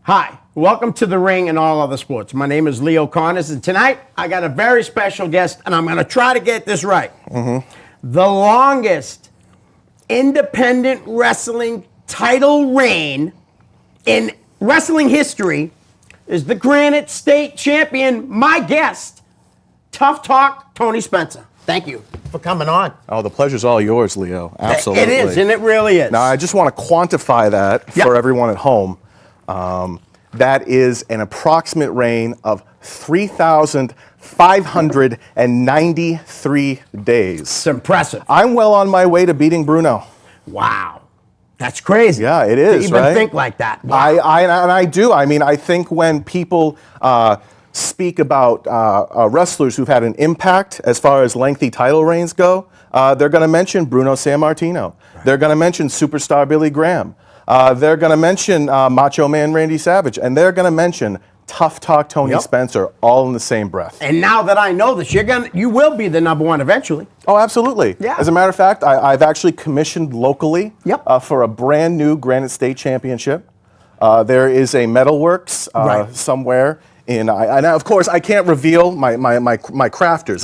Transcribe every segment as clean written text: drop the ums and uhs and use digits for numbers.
Hi, welcome to The Ring and All Other Sports. My name is Leo Connors, and tonight I got a very special guest, and I'm going to try to get this right. The longest independent wrestling title reign in wrestling history is the Granite State Champion, my guest, Tough Talk Tony Spencer. Thank you for coming on. Oh, the pleasure's all yours, Leo. Absolutely. It is, and it really is. Now, I just want to quantify that for everyone at home. That is an approximate reign of 3,593 days. It's impressive. I'm well on my way to beating Bruno. Wow. That's crazy. Yeah, it is, to even right? think like that. Wow. I do. I mean, I think when people speak about wrestlers who've had an impact as far as lengthy title reigns go, they're going to mention Bruno Sammartino. Right. They're going to mention superstar Billy Graham. They're going to mention Macho Man Randy Savage. And they're going to mention Tough Talk Tony Spencer, all in the same breath. And now that I know this, you will be the number one eventually. Oh, absolutely. Yeah. As a matter of fact, I've actually commissioned locally for a brand new Granite State Championship. There is a Metalworks somewhere. And of course, I can't reveal my crafters.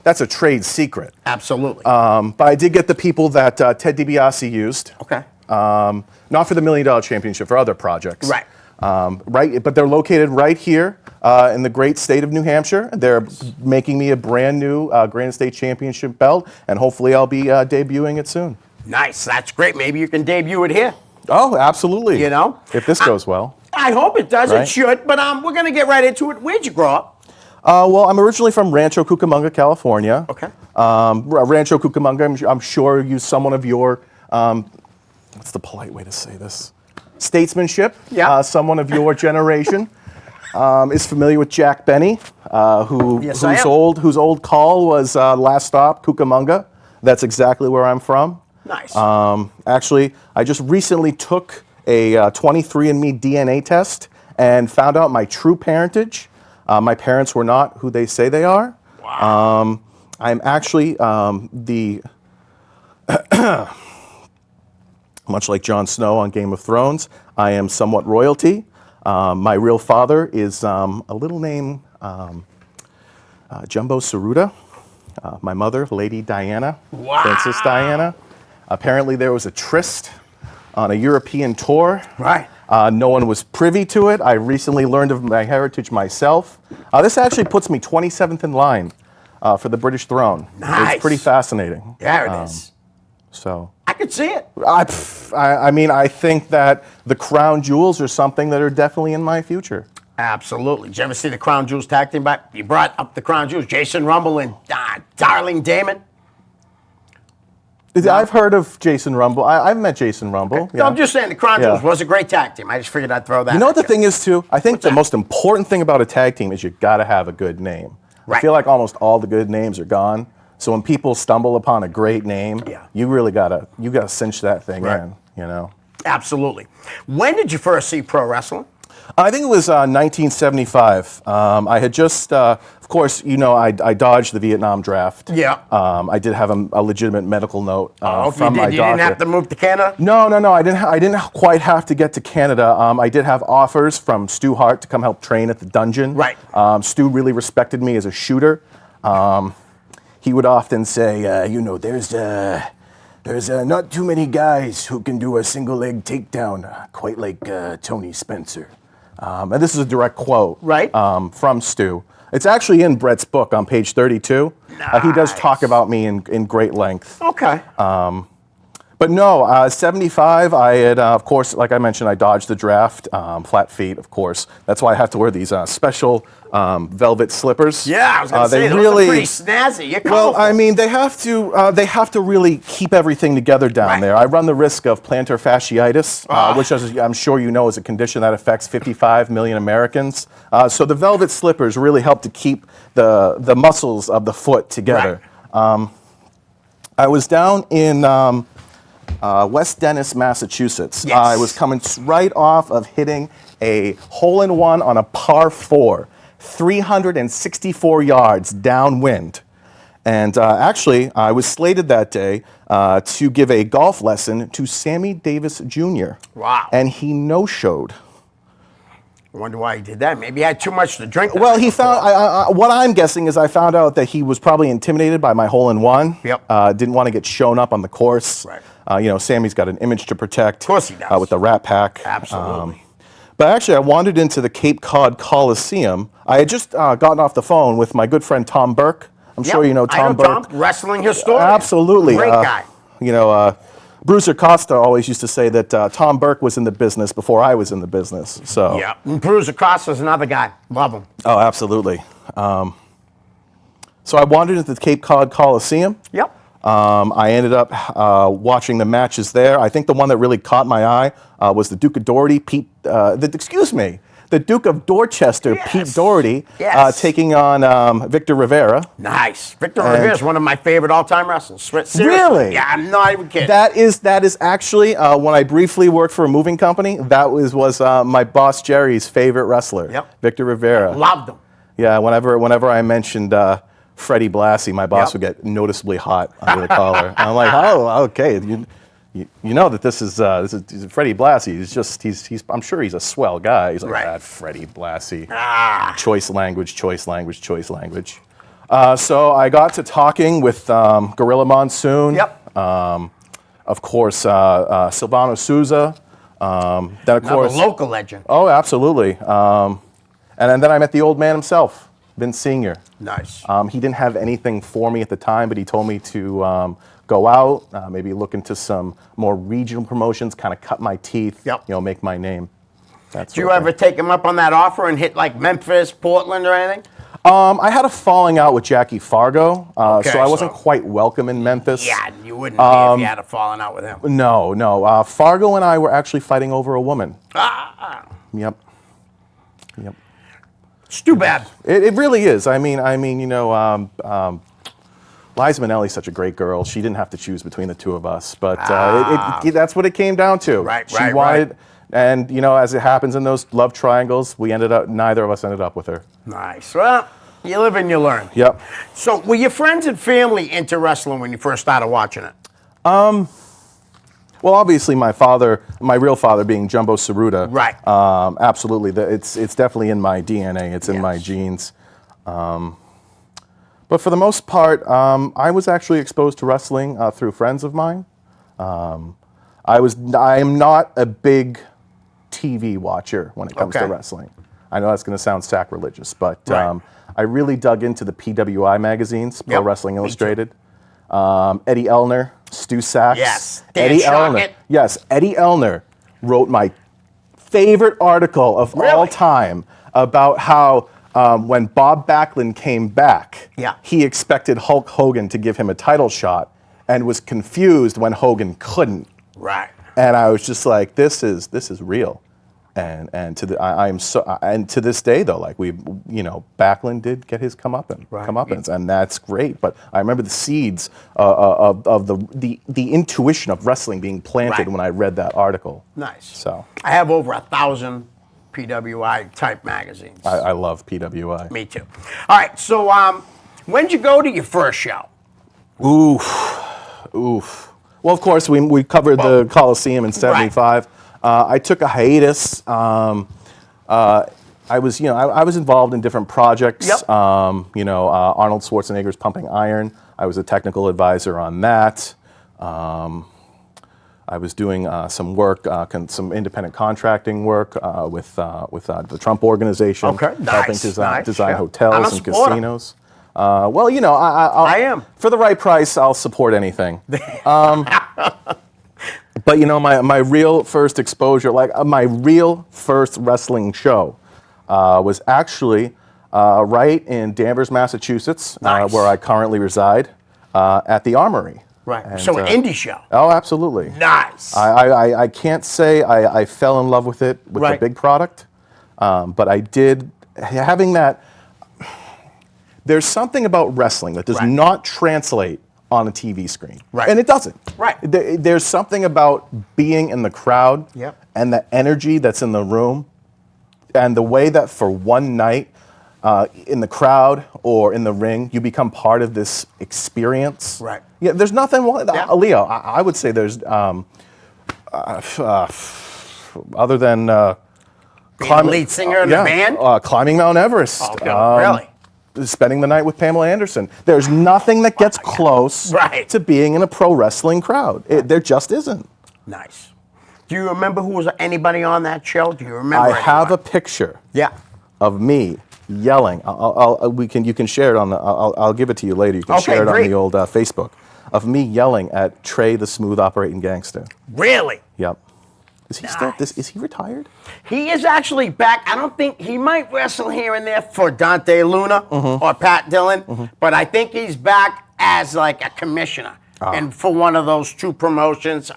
That's a trade secret. Absolutely. But I did get the people that Ted DiBiase used. Okay. Not for the $1 Million Championship, for other projects. Right. But they're located right here in the great state of New Hampshire. They're making me a brand new Granite State Championship belt, and hopefully I'll be debuting it soon. Nice. That's great. Maybe you can debut it here. Oh, absolutely. You know? If this goes well. I hope it does. Right? It should. But we're going to get right into it. Where'd you grow up? Well, I'm originally from Rancho Cucamonga, California. Okay. Rancho Cucamonga, I'm sure someone of your, what's the polite way to say this? Statesmanship. Yeah. Someone of your generation is familiar with Jack Benny, whose old call was last stop Cucamonga. That's exactly where I'm from. Nice. Actually, I just recently took a 23andMe DNA test and found out my true parentage. My parents were not who they say they are. Wow. I'm actually much like Jon Snow on Game of Thrones, I am somewhat royalty. My real father is a little named Jumbo Tsuruta. My mother, Lady Diana, Princess Diana. Apparently there was a tryst on a European tour. Right. No one was privy to it. I recently learned of my heritage myself. This actually puts me 27th in line for the British throne. Nice. It's pretty fascinating. There it is. So I could see it. I mean, I think that the crown jewels are something that are definitely in my future. Absolutely. Did you ever see the Crown Jewels tag team back? You brought up the Crown Jewels, Jason Rumble and Darling Damon. I've heard of Jason Rumble. I've met Jason Rumble. Okay. No, I'm just saying the Crown Jewels was a great tag team. I just figured I'd throw that. You know what the thing is, too? I think the most important thing about a tag team is you got to have a good name. Right. I feel like almost all the good names are gone. So when people stumble upon a great name, you really gotta cinch that thing in. You know. Absolutely. When did you first see pro wrestling? I think it was 1975. I had just, of course, you know, I dodged the Vietnam draft. Yeah. I did have a legitimate medical note from my doctor. You didn't have to move to Canada? No. I didn't quite have to get to Canada. I did have offers from Stu Hart to come help train at the dungeon. Right. Stu really respected me as a shooter. He would often say, you know, there's not too many guys who can do a single leg takedown quite like Tony Spencer. And this is a direct quote from Stu. It's actually in Brett's book on page 32. Nice. He does talk about me in great length. Okay. But no, 75, I had, of course, like I mentioned, I dodged the draft, flat feet, of course. That's why I have to wear these special velvet slippers. Yeah, I was going to say, those are pretty snazzy. You're colorful. Well, I mean, they have to really keep everything together down there. I run the risk of plantar fasciitis, which I'm sure you know is a condition that affects 55 million Americans. So the velvet slippers really help to keep the muscles of the foot together. Right. I was down in West Dennis, Massachusetts. Yes. I was coming right off of hitting a hole-in-one on a par 4, 364 yards downwind. And actually, I was slated that day to give a golf lesson to Sammy Davis Jr. Wow. And he no-showed. I wonder why he did that. Maybe he had too much to drink. Well, he found. What I'm guessing is I found out that he was probably intimidated by my hole-in-one. Yep. Didn't want to get shown up on the course. Right. Sammy's got an image to protect. Of course he does. With the Rat Pack. Absolutely. But actually, I wandered into the Cape Cod Coliseum. I had just gotten off the phone with my good friend Tom Burke. I'm sure you know Tom I know Burke. Tom, wrestling historian. Absolutely. Great guy. Bruiser Costa always used to say that Tom Burke was in the business before I was in the business. So. Yeah. And Bruiser Costa's another guy. Love him. Oh, absolutely. So I wandered into the Cape Cod Coliseum. Yep. I ended up watching the matches there. I think the one that really caught my eye was the Duke of Doherty, the Duke of Dorchester, Yes. Pete Doherty, Yes. taking on Victor Rivera. Nice. Victor Rivera is one of my favorite all-time wrestlers. Seriously. Really? Yeah, I'm not even kidding. That is actually when I briefly worked for a moving company. That was my boss Jerry's favorite wrestler. Yep. Victor Rivera. Loved him. Yeah. Whenever I mentioned Freddie Blassie, my boss Yep. would get noticeably hot under the collar. And I'm like, oh, okay. You know that this is Freddie Blassie. He's I'm sure he's a swell guy. He's like, Right. that Freddie Blassie. Ah. Choice language. So I got to talking with Gorilla Monsoon. Yep. Of course, Silvano Souza. Then of Another course. local legend. Oh, absolutely. And then I met the old man himself, Vince Senior. Nice. He didn't have anything for me at the time, but he told me to go out, maybe look into some more regional promotions, kind of cut my teeth, Yep. make my name. That's Did you ever take him up on that offer and hit like Memphis, Portland, or anything? I had a falling out with Jackie Fargo, Okay, so I wasn't so- quite welcome in Memphis. Yeah, you wouldn't be if you had a falling out with him. No. Fargo and I were actually fighting over a woman. Yep. It's too bad. It really is. I mean, Liza Minnelli's such a great girl. She didn't have to choose between the two of us, but that's what it came down to. Right, she right, wanted, right. And as it happens in those love triangles, neither of us ended up with her. Nice. Well, you live and you learn. Yep. So, were your friends and family into wrestling when you first started watching it? Well, obviously, my real father being Jumbo Saruta. Right. Absolutely. It's definitely in my DNA. It's in my Yes. genes. But for the most part, I was actually exposed to wrestling through friends of mine. I am not a big TV watcher when it comes to Okay. wrestling. I know that's going to sound sacrilegious, but Right. I really dug into the PWI magazines, Pro Yep, Wrestling me too. Illustrated. Eddie Elner, Stu Sachs. Yes, Dan Eddie Shockett. Elner. Yes, Eddie Elner wrote my favorite article of all Really? time about how when Bob Backlund came back, Yeah. he expected Hulk Hogan to give him a title shot and was confused when Hogan couldn't. Right. And I was just like, this is real. And to this day though, like Backlund did get his comeuppance, and that's great. But I remember the seeds of the intuition of wrestling being planted Right. when I read that article. Nice. So I have over 1,000 PWI type magazines. I love PWI. Me too. All right. So, when'd you go to your first show? Oof. Well, of course, we covered the Coliseum in '75. I took a hiatus. I was involved in different projects. Yep. Arnold Schwarzenegger's Pumping Iron. I was a technical advisor on that. I was doing some work, some independent contracting work with the Trump Organization, Okay, helping nice, design nice, yeah. hotels I'm a and supporter. casinos. I am. For the right price, I'll support anything. But my real first exposure, my real first wrestling show, was actually right in Danvers, Massachusetts, Nice. where I currently reside, at the Armory. Right. And, So, an indie show. Oh, absolutely. Nice. I can't say I fell in love with it with Right. the big product, but I did having that. There's something about wrestling that does Right. not translate on a TV screen, Right. and it doesn't. Right. There's something about being in the crowd, Yep. and the energy that's in the room, and the way that for one night, in the crowd or in the ring, you become part of this experience. Right. Yeah. There's nothing wrong. Yeah. Leo, I would say there's other than Being the lead singer in the band? Climbing Mount Everest. Oh, really? Spending the night with Pamela Anderson. There's nothing that gets close to being in a pro wrestling crowd. There just isn't. Nice. Do you remember who was anybody on that show? Do you remember? I have a picture of me yelling. You can share it on the. I'll give it to you later. You can share it on the old Facebook of me yelling at Trey, the smooth operating gangster. Really? Yep. Is he still? Is he retired? He is actually back. I don't think he might wrestle here and there for Dante Luna or Pat Dillon, but I think he's back as like a commissioner and for one of those two promotions.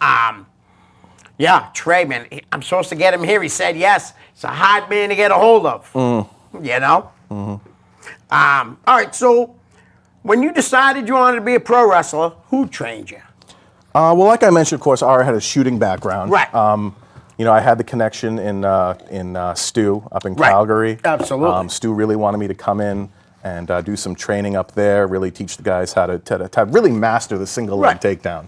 Yeah, Trey, man, I'm supposed to get him here. He said yes. He's a hard man to get a hold of. You know? All right, so when you decided you wanted to be a pro wrestler, who trained you? Well, like I mentioned, of course, I had a shooting background. Right. I had the connection in Stu up in Calgary. Absolutely. Stu really wanted me to come in and do some training up there, really teach the guys how to really master the single leg takedown.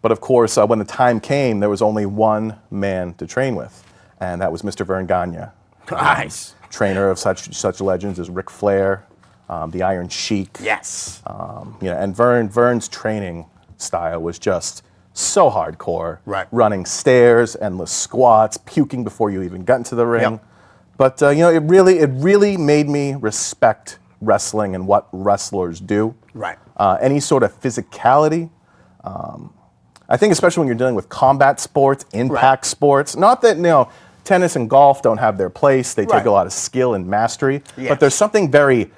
But of course, when the time came, there was only one man to train with, and that was Mr. Vern Gagne. Nice. Trainer of such legends as Ric Flair, the Iron Sheik. Yes. And Vern's training style was just so hardcore. Right. Running stairs, endless squats, puking before you even got into the ring. Yep. But it really made me respect wrestling and what wrestlers do. Right. Any sort of physicality. I think especially when you're dealing with combat sports, impact sports. Not that tennis and golf don't have their place. They take a lot of skill and mastery. Yes. But there's something very,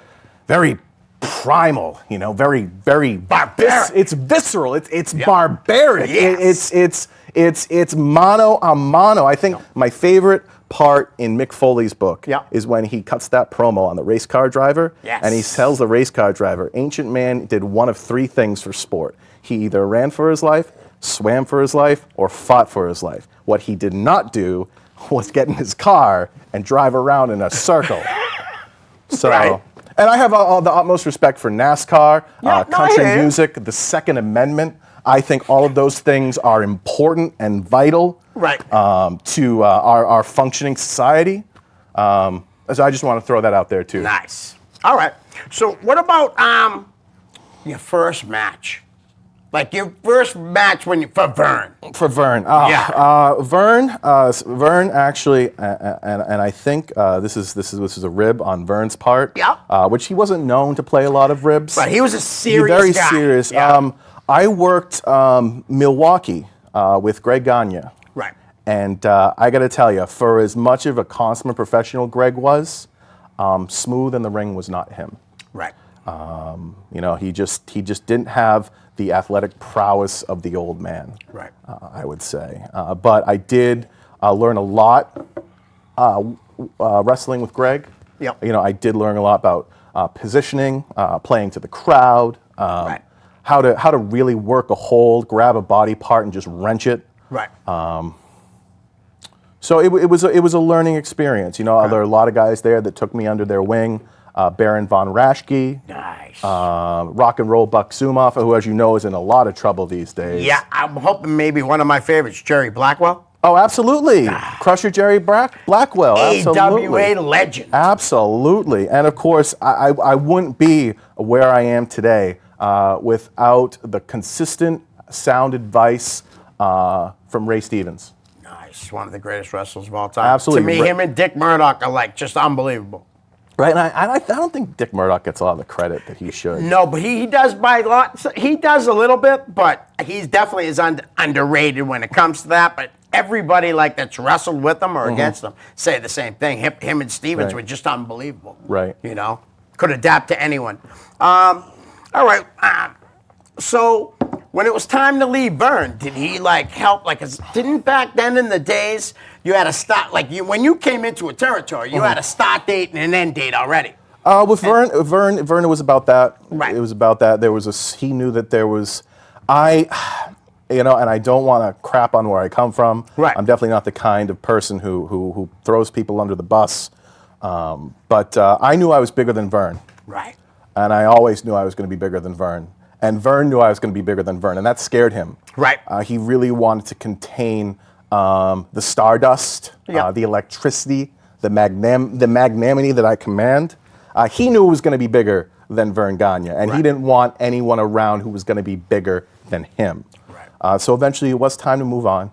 very primal. Very, very barbaric. It's visceral. It's barbaric. Yes. It's mano a mano. I think my favorite part in Mick Foley's book is when he cuts that promo on the race car driver, and he tells the race car driver, Ancient Man did one of three things for sport. He either ran for his life, swam for his life, or fought for his life. What he did not do was get in his car and drive around in a circle. And I have the utmost respect for NASCAR, country music, the Second Amendment. I think all of those things are important and vital to our functioning society. So I just want to throw that out there too. Nice. All right. So what about your first match? Like your first match for Vern. For Vern. Vern actually, and I think this is a rib on Vern's part. Which he wasn't known to play a lot of ribs. But he was a serious very guy. Serious. Yeah. I worked Milwaukee with Greg Gagne. Right. And I got to tell you, for as much of a consummate professional Greg was, smooth in the ring was not him. Right. He just didn't have the athletic prowess of the old man. Right. I would say, but I did learn a lot wrestling with Greg. Yep. I did learn a lot about positioning, playing to the crowd, how to really work a hold, grab a body part, and just wrench it. Right. So it was a learning experience. There are a lot of guys there that took me under their wing. Baron von Raschke. Nice. Rock and Roll Buck Zumhofe, who, as you know, is in a lot of trouble these days. Yeah, I'm hoping maybe one of my favorites, Jerry Blackwell. Oh, absolutely. Crusher Jerry Blackwell. AWA legend. Absolutely. And of course, I wouldn't be where I am today without the consistent sound advice from Ray Stevens. Nice. One of the greatest wrestlers of all time. Absolutely. To me, him and Dick Murdoch are like just unbelievable. Right, and I don't think Dick Murdoch gets a lot of the credit that he should. No, but he does by a lot. He does a little bit, but he's definitely is underrated when it comes to that. But everybody that's wrestled with him or against him say the same thing. Him and Stevens were just unbelievable. Right. Could adapt to anyone. All right. So when it was time to leave Vern, did he help? Didn't back then in the days you had a start when you came into a territory, you had a start date and an end date already. With Vern, it was about that. Right. It was about that. He knew that there was, and I don't want to crap on where I come from. Right. I'm definitely not the kind of person who throws people under the bus. But I knew I was bigger than Vern. Right. And I always knew I was going to be bigger than Vern. And Vern knew I was going to be bigger than Vern, and that scared him. Right. He really wanted to contain the stardust, Yeah. the electricity, the magnanimity that I command. He knew it was going to be bigger than Vern Gagne, and he Right. didn't want anyone around who was going to be bigger than him. Right. So eventually it was time to move on.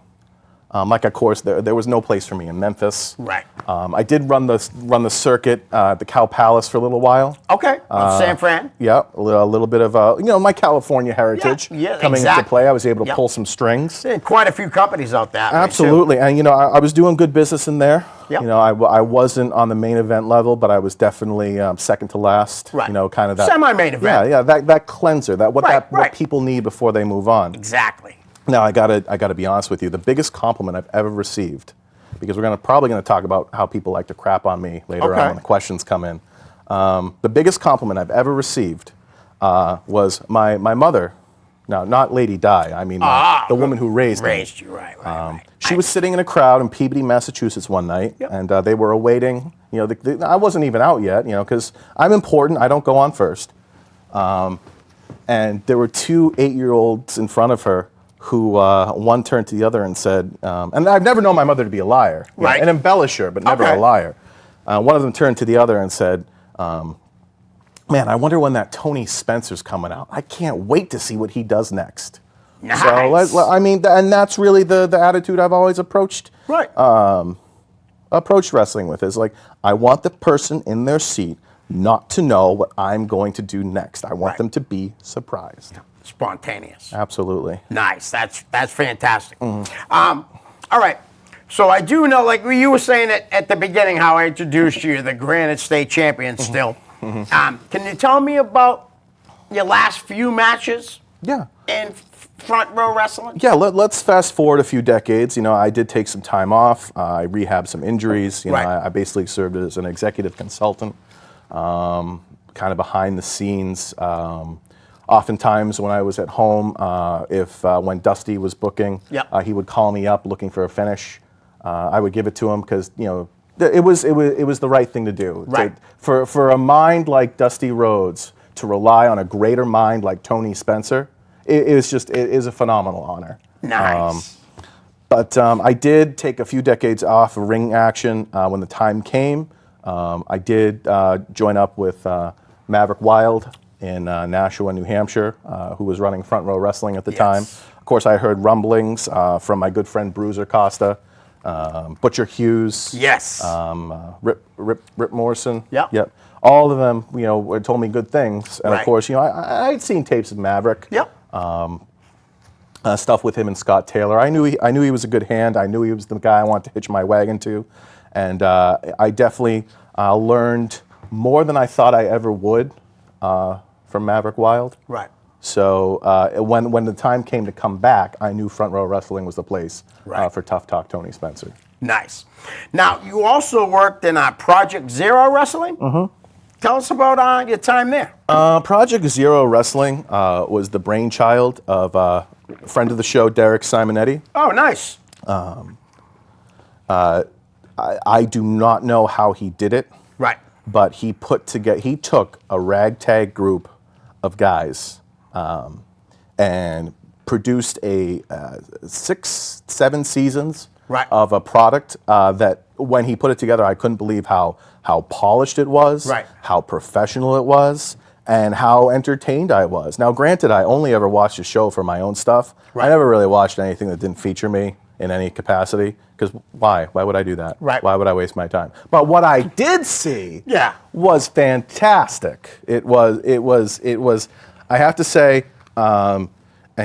Of course, there was no place for me in Memphis. Right. I did run the circuit at the Cow Palace for a little while. Okay. San Fran. Yeah, a little bit of my California heritage yeah, coming exactly. into play. I was able to Yep. pull some strings. And quite a few companies out that way, too. Absolutely, and I was doing good business in there. Yep. I wasn't on the main event level, but I was definitely second to last. Right. Kind of that Semi-main event. Yeah, that cleanser, what Right. what people need before they move on. Exactly. Now I gotta be honest with you. The biggest compliment I've ever received, because we're probably gonna talk about how people like to crap on me later Okay. on when the questions come in. The biggest compliment I've ever received was my mother. Now, not Lady Di. I mean the woman who raised me. Raised you, right. She was sitting in a crowd in Peabody, Massachusetts one night, Yep. and they were awaiting. I wasn't even out yet. Because I'm important. I don't go on first. And there were two 8-year-olds in front of her who one turned to the other and said, and I've never known my mother to be a liar, Right. an embellisher, but never Okay. a liar. One of them turned to the other and said, man, I wonder when that Tony Spencer's coming out. I can't wait to see what he does next. Nice. So, and that's really the attitude I've always approached Right. wrestling with, is like, I want the person in their seat not to know what I'm going to do next. I want Right. them to be surprised. Spontaneous. Absolutely. Nice. That's fantastic. Mm-hmm. All right. So I do know, like you were saying at the beginning, how I introduced you, the Granite State champion still. Can you tell me about your last few matches Yeah. in front row wrestling? Yeah, let's fast forward a few decades. I did take some time off. I rehabbed some injuries. Right. I basically served as an executive consultant, kind of behind the scenes. Oftentimes when I was at home, when Dusty was booking, Yep. he would call me up looking for a finish. I would give it to him because it was the right thing to do. Right. For a mind like Dusty Rhodes to rely on a greater mind like Tony Spencer, it is a phenomenal honor. Nice. But I did take a few decades off of ring action when the time came. I did join up with Maverick Wild in Nashua, New Hampshire, who was running Front Row Wrestling at the time. Of course, I heard rumblings from my good friend Bruiser Costa, Butcher Hughes, Yes. Rip Morrison. Yep. All of them, told me good things. And Right. of course, I'd seen tapes of Maverick. Yep. Stuff with him and Scott Taylor. I knew he was a good hand. I knew he was the guy I wanted to hitch my wagon to, and I definitely learned more than I thought I ever would from Maverick Wild. Right. So when the time came to come back, I knew Front Row Wrestling was the place Right. for Tough Talk Tony Spencer. Nice. Now, you also worked in Project Zero Wrestling. Mm-hmm. Tell us about your time there. Project Zero Wrestling was the brainchild of a friend of the show, Derek Simonetti. Oh, nice. I do not know how he did it. Right. But he took a ragtag group of guys and produced a 6-7 seasons Right. of a product that when he put it together, I couldn't believe how polished it was, Right. how professional it was, and how entertained I was. Now, granted, I only ever watched the show for my own stuff. Right. I never really watched anything that didn't feature me in any capacity, because why? Why would I do that? Right. Why would I waste my time? But what I did see Yeah. was fantastic. It was, I have to say, and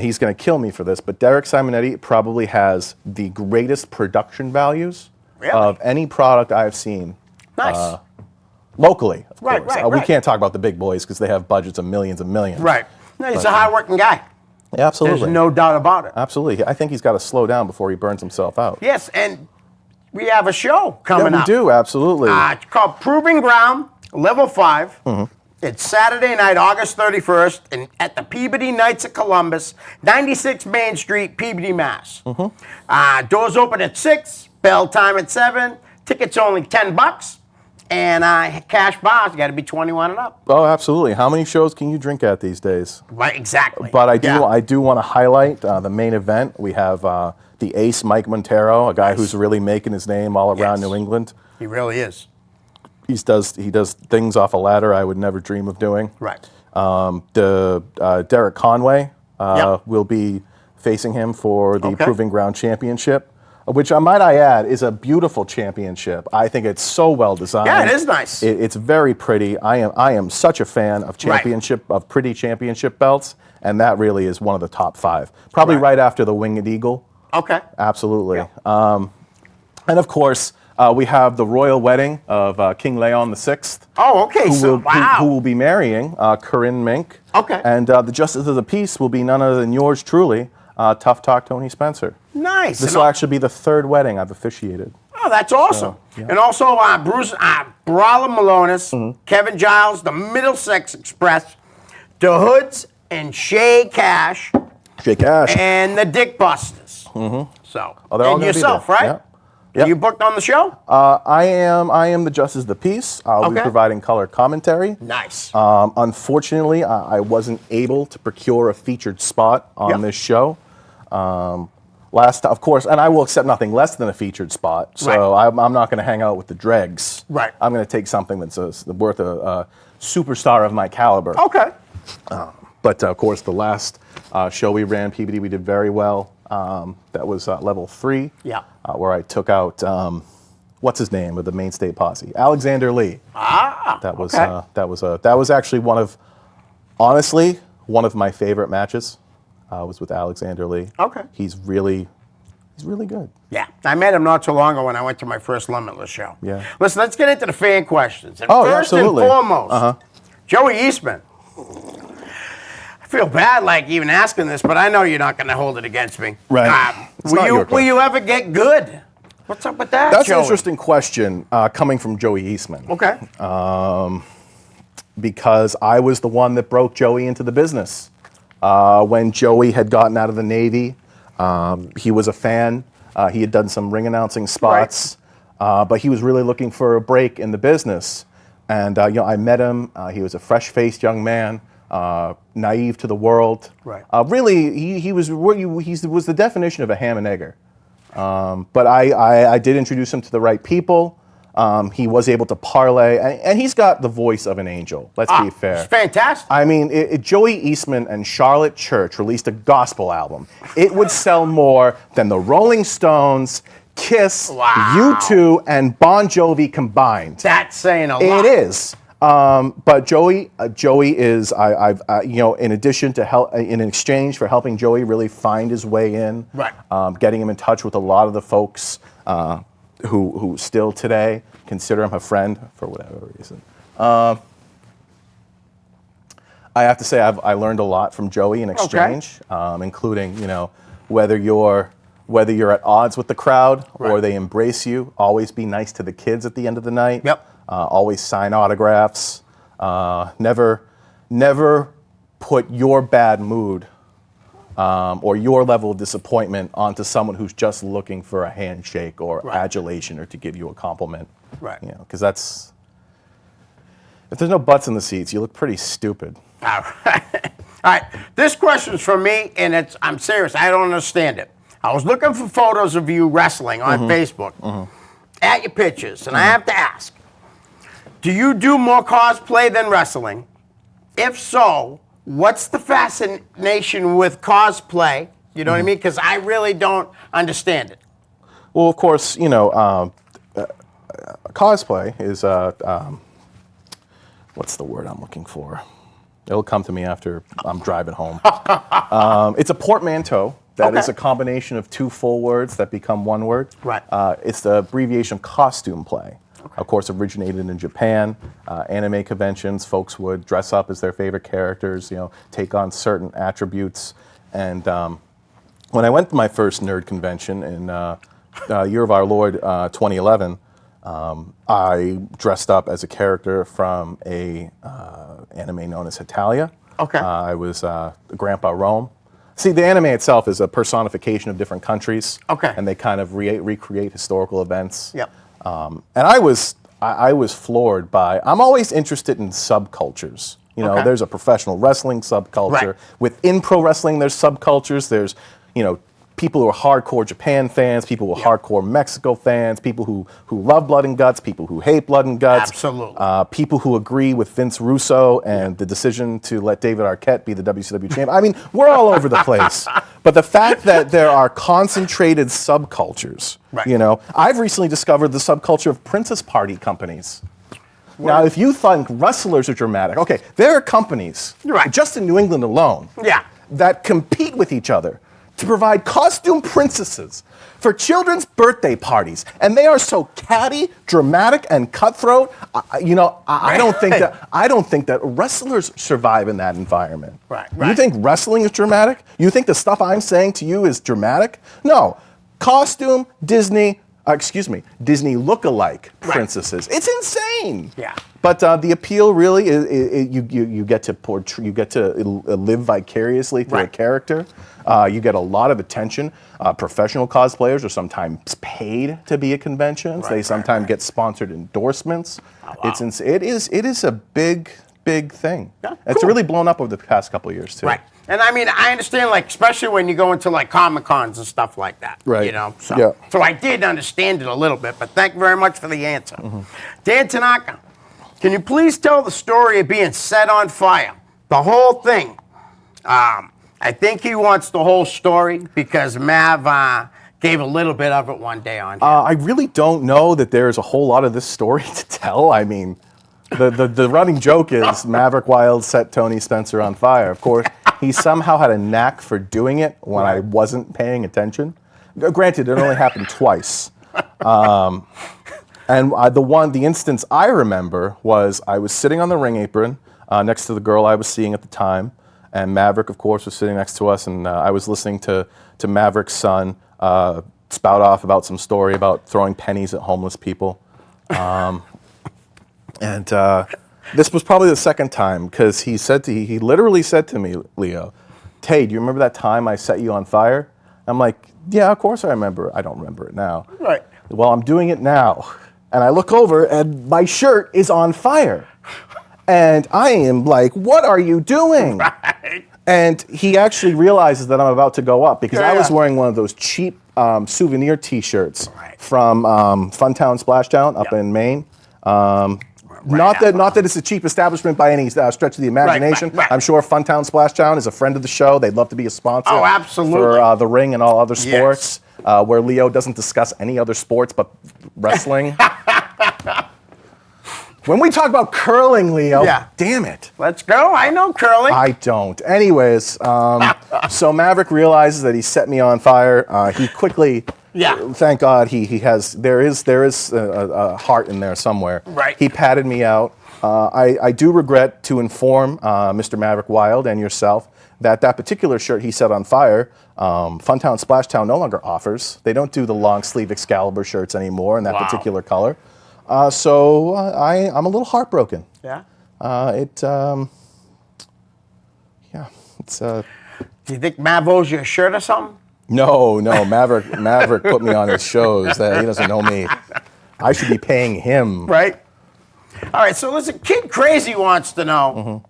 he's going to kill me for this, but Derek Simonetti probably has the greatest production values Really? of any product I've seen Nice. locally, of Right, course. right, We right. can't talk about the big boys because they have budgets of millions and millions. Right. No, he's a hard-working guy. Yeah, absolutely. There's no doubt about it. Absolutely. I think he's got to slow down before he burns himself out. Yes, and we have a show coming Yeah, we up. do, absolutely. It's called Proving Ground, Level 5. It's Saturday night, August 31st, at the Peabody Knights of Columbus, 96 Main Street, Peabody, Mass. Doors open at 6, bell time at 7. Tickets only $10. And cash bars, you got to be 21 and up. Oh, absolutely. How many shows can you drink at these days? Right, exactly. But I Yeah. do want to highlight the main event. We have the ace Mike Montero, a guy who's really making his name all around Yes. New England. He really is. He does things off a ladder I would never dream of doing. Right. Derek Conway Yep. will be facing him for the Okay. Proving Ground Championship, which might I add is a beautiful championship. I think it's so well designed. Yeah, it is nice. It's very pretty. I am such a fan of pretty championship belts, and that really is one of the top 5. Probably right after the Winged Eagle. Okay. Absolutely. Yeah. And of course, we have the royal wedding of King Leon VI. Oh, okay. Who will be marrying Corinne Mink. Okay. And the Justice of the Peace will be none other than yours truly, Tough Talk Tony Spencer. Nice. This And will actually be the 3rd wedding I've officiated. Oh, that's awesome. yeah. And also Bruce Barala Malonis, Mm-hmm. Kevin Giles, the Middlesex Express, the Hoods, and Shay Cash, Jake Cash. and the Dick Busters. Mm-hmm. So, Oh, they're all and gonna be yourself, there. right? Yeah. Are Yep. you booked on the show? I am the Justice of the Peace. I'll be Okay. providing color commentary. Nice. Unfortunately, I wasn't able to procure a featured spot on Yep. this show. Of course, and I will accept nothing less than a featured spot. So Right. I'm not going to hang out with the dregs. Right. I'm going to take something that's worth a superstar of my caliber. Okay. But of course, the last show we ran, PBD, we did very well. That was level 3. Yeah. Where I took out what's his name of the Main State Posse, Alexander Lee. That was okay. that was actually honestly one of my favorite matches. Was with Alexander Lee. Okay. He's really good. Yeah, I met him not too long ago when I went to my first Limitless show. Yeah. Listen, let's get into the fan questions. And Oh, yeah, first absolutely. and foremost, Joey Eastman. I feel bad like even asking this, but I know you're not going to hold it against me. Right. It's not your Will question. you ever get good? What's up with that, That's Joey? an interesting question coming from Joey Eastman. Okay. Because I was the one that broke Joey into the business. When Joey had gotten out of the Navy, he was a fan. He had done some ring announcing spots, but he was really looking for a break in the business. And I met him. He was a fresh-faced young man, naive to the world. Right. Really, he was the definition of a ham and egger. But I did introduce him to the right people. He was able to parlay, and he's got the voice of an angel. Let's be fair. It's fantastic. I mean, Joey Eastman and Charlotte Church released a gospel album. It would sell more than the Rolling Stones, Kiss, Wow. U2, and Bon Jovi combined. That's saying a lot. It is. But Joey is, in addition to in exchange for helping Joey really find his way in, Right. Getting him in touch with a lot of the folks who still today consider him a friend for whatever reason. I have to say I learned a lot from Joey in exchange, including whether you're at odds with the crowd or Right. they embrace you. Always be nice to the kids at the end of the night. Yep. Always sign autographs. Never put your bad mood or your level of disappointment onto someone who's just looking for a handshake or Right. adulation or to give you a compliment. Right. Because if there's no butts in the seats, you look pretty stupid. All right. All right. This question's from me, and I'm serious. I don't understand it. I was looking for photos of you wrestling on Facebook at your pictures, and I have to ask, do you do more cosplay than wrestling? If so, what's the fascination with cosplay? You know what I mean? Because I really don't understand it. Well, of course, cosplay is what's the word I'm looking for? It'll come to me after I'm driving home. It's a portmanteau. That is Okay. a combination of 2 full words that become 1 word. Right. It's the abbreviation of costume play. Of course, originated in Japan. Anime conventions, folks would dress up as their favorite characters, take on certain attributes. And when I went to my first nerd convention in Year of Our Lord 2011, I dressed up as a character from a anime known as Hetalia. Okay. I was Grandpa Rome. See, the anime itself is a personification of different countries. Okay. And they kind of recreate historical events. Yep. And I was floored by. I'm always interested in subcultures. Okay. There's a professional wrestling subculture. Right. Within pro wrestling, there's subcultures. There's, people who are hardcore Japan fans, people who are hardcore Mexico fans, people who love Blood and Guts, people who hate Blood and Guts. Absolutely. People who agree with Vince Russo and the decision to let David Arquette be the WCW champion. I mean, we're all over the place. But the fact that there are concentrated subcultures, Right. you know, I've recently discovered the subculture of Princess Party companies. Now, if you think wrestlers are dramatic, okay, there are companies, Right. just in New England alone, Yeah. that compete with each other to provide costume princesses for children's birthday parties, and they are so catty, dramatic, and cutthroat. I don't think that wrestlers survive in that environment. Right, You right. think wrestling is dramatic? You think the stuff I'm saying to you is dramatic? No, costume Disney look-alike princesses. It's insane. Yeah. But the appeal really is you get to live vicariously through a Right. character. You get a lot of attention. Professional cosplayers are sometimes paid to be at conventions. They sometimes get sponsored endorsements. Oh, wow. It is a big thing. Yeah, It's cool. really blown up over the past couple of years too. Right. And I mean, I understand, like, especially when you go into like Comic Cons and stuff like that. Right. You know. So, Yeah. so I did understand it a little bit, but thank you very much for the answer. Dan Tanaka, can you please tell the story of being set on fire? The whole thing. I think he wants the whole story because Mav gave a little bit of it one day on here. I really don't know that there's a whole lot of this story to tell. I mean, the running joke is Maverick Wild set Tony Spencer on fire. Of course, he somehow had a knack for doing it when I wasn't paying attention. Granted, it only happened twice. And the instance I remember was I was sitting on the ring apron next to the girl I was seeing at the time, and Maverick, of course, was sitting next to us, and I was listening to Maverick's son spout off about some story about throwing pennies at homeless people. And this was probably the second time because he literally said to me, Leo, "Tay, do you remember that time I set you on fire?" I'm like, "Yeah, of course I remember. I don't remember it now." Right. Well, I'm doing it now. And I look over and my shirt is on fire. And I am like, "What are you doing?" Right. And he actually realizes that I'm about to go up because I was Yeah. wearing one of those cheap souvenir T-shirts Right. from Funtown Splashdown up in Maine. Not that it's a cheap establishment by any stretch of the imagination. right. I'm sure Funtown Splashdown is a friend of the show. They'd love to be a sponsor Oh, absolutely. for the ring and all other Yes. sports, where Leo doesn't discuss any other sports but wrestling. When we talk about curling, Leo, Yeah. damn it. Let's go. I know curling. I don't. Anyways, so Maverick realizes that he set me on fire. He quickly, thank God, there is a heart in there somewhere. Right. He patted me out. I do regret to inform Mr. Maverick Wild and yourself that particular shirt he set on fire, Funtown Splashtown no longer offers. They don't do the long sleeve Excalibur shirts anymore in that Wow. particular color. So I'm a little heartbroken. Yeah. It's Do you think Mav owes you a shirt or something? no, Maverick put me on his shows. That he doesn't know me. I should be paying him. Right. All right. So listen, Kid Crazy wants to know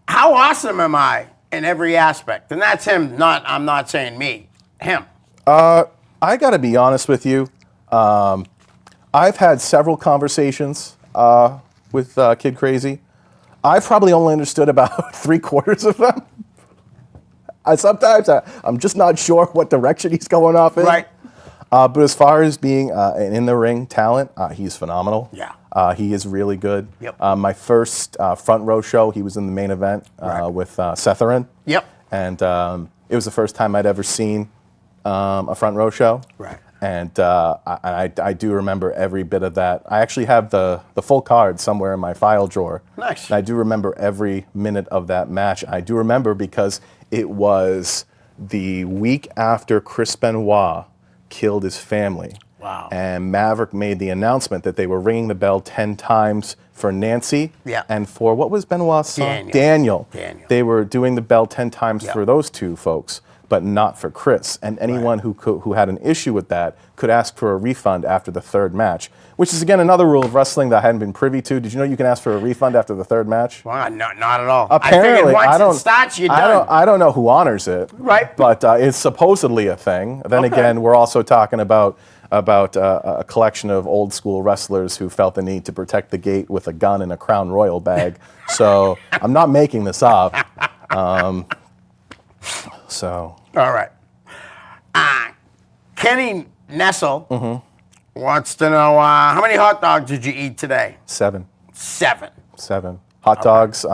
how awesome am I in every aspect, and that's him. I'm not saying me. Him. I got to be honest with you. I've had several conversations with Kid Crazy. I've probably only understood about 3/4 of them. Sometimes I'm just not sure what direction he's going off in. Right. But as far as being an in-the-ring talent, he's phenomenal. Yeah. He is really good. Yep. My first front row show, he was in the main event with Setherin. Yep. And it was the first time I'd ever seen a front row show. Right. And I do remember every bit of that. I actually have the full card somewhere in my file drawer. Nice. And I do remember every minute of that match. I do remember because it was the week after Chris Benoit killed his family. Wow. And Maverick made the announcement that they were ringing the bell 10 times for Nancy. Yeah. And for what was Benoit's son? Daniel. They were doing the bell 10 times Yeah. for those two folks. but not for Chris. And anyone who had an issue with that could ask for a refund after the third match, which is, again, another rule of wrestling that I hadn't been privy to. Did you know you can ask for a refund after the third match? Well, not at all. Apparently, I figured once it starts, you're done. I don't know who honors it, Right. But it's supposedly a thing. Then again, we're also talking about a collection of old school wrestlers who felt the need to protect the gate with a gun and a Crown Royal bag. So I'm not making this up. So. All right. Kenny Nessel wants to know how many hot dogs did you eat today? 7. 7. Hot dogs,